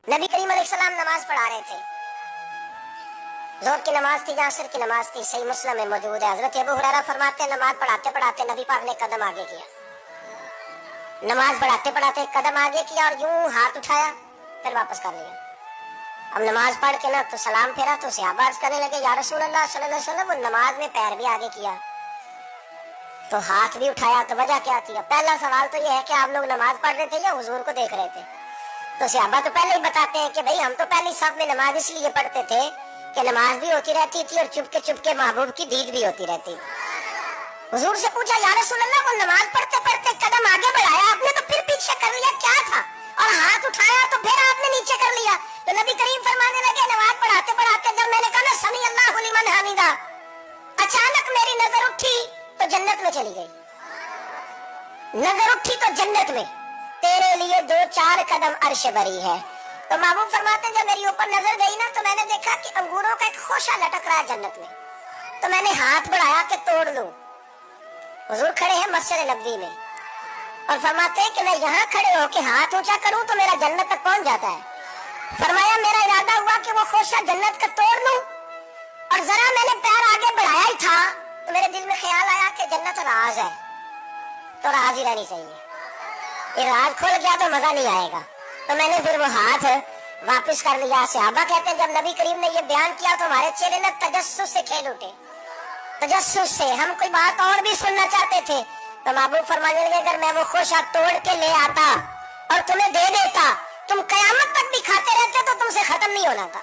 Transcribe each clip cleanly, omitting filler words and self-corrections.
नबी करीम अलैहिस्सलाम नमाज पढ़ा रहे थे। ज़ोहर की नमाज थी या असर की नमाज थी, सही मुस्लिम में मौजूद है। हजरत अबू हुरैरा फरमाते हैं नमाज पढ़ाते पढ़ाते नबी पाक ने कदम आगे किया। नमाज पढ़ाते पढ़ाते कदम आगे किया और यूं हाथ उठाया, फिर वापस कर लिया। अब नमाज पढ़ के ना तो सलाम फेरा तो सहाबा अर्ज़ करने लगे या रसूल अल्लाह सल्लल्लाहु अलैहि वसल्लम, वो नमाज में पैर भी आगे किया तो हाथ भी उठाया, तो वजह क्या थी? पहला सवाल तो ये है कि आप लोग नमाज पढ़ रहे थे या हुजूर को देख रहे थे? तो सहाबा तो पहले ही बताते हैं कि भाई हम तो पहले सब में नमाज इसलिए पढ़ते थे कि नमाज भी होती रहती थी और चुपके चुपके महबूब की दीद भी होती रहती। हुजूर से पूछा या रसूल अल्लाह, वो नमाज पढ़ते पढ़ते कदम आगे बढ़ाया आपने तो फिर पीछे कर लिया, क्या था? और हाथ उठाया तो फिर आपने नीचे कर लिया। तो नबी करीम फरमाने लगे नमाज पढ़ाते पढ़ाते जब मैंने कहा ना समी अल्लाहु लिमन हमीदा, अचानक मेरी नजर उठी तो जन्नत में चली गई। नजर उठी तो जन्नत में, तेरे लिए 2-4 कदम अर्श भरी है। तो महबूब फरमाते जब मेरी ऊपर नजर गई ना तो मैंने देखा कि अंगूरों का एक खोशा लटक रहा है जन्नत में। तो मैंने हाथ बढ़ाया कि तोड़ लूं। हुजूर खड़े हैं मस्जिद नबवी में और फरमाते हैं कि मैं यहाँ खड़े होके हाथ ऊंचा करूं तो मेरा जन्नत तक पहुंच जाता है। फरमाया मेरा इरादा हुआ कि वो खोशा जन्नत का तोड़ लूं और जरा मैंने पैर आगे बढ़ाया ही था तो मेरे दिल में ख्याल आया कि जन्नत राज है तो राज ही रहनी चाहिए, ये राज खुल गया तो मजा नहीं आएगा। तो मैंने फिर वो हाथ वापस कर लिया। सहाबा कहते हैं जब नबी करीम ने ये बयान किया तो हमारे चेहरे न तजस्सुस से खेल उठे, तजस्सुस से। हम कोई बात और भी सुनना चाहते थे। तो महबूब फरमाने लगे अगर मैं वो खोशा तोड़ के ले आता और तुम्हें दे देता, तुम कयामत तक भी खाते रहते तो तुमसे खत्म नहीं होना था।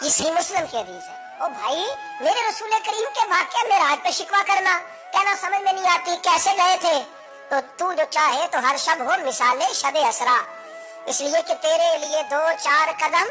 ये सही मुस्लिम की हदीस है। ओ भाई, मेरे रसूल करीम के वाक़या में राज पे शिकवा करना, कहना समझ में नहीं आती कैसे गए थे। तो तू जो चाहे तो हर शब हो मिसाले शब असरा, इसलिए कि तेरे लिए 2-4 कदम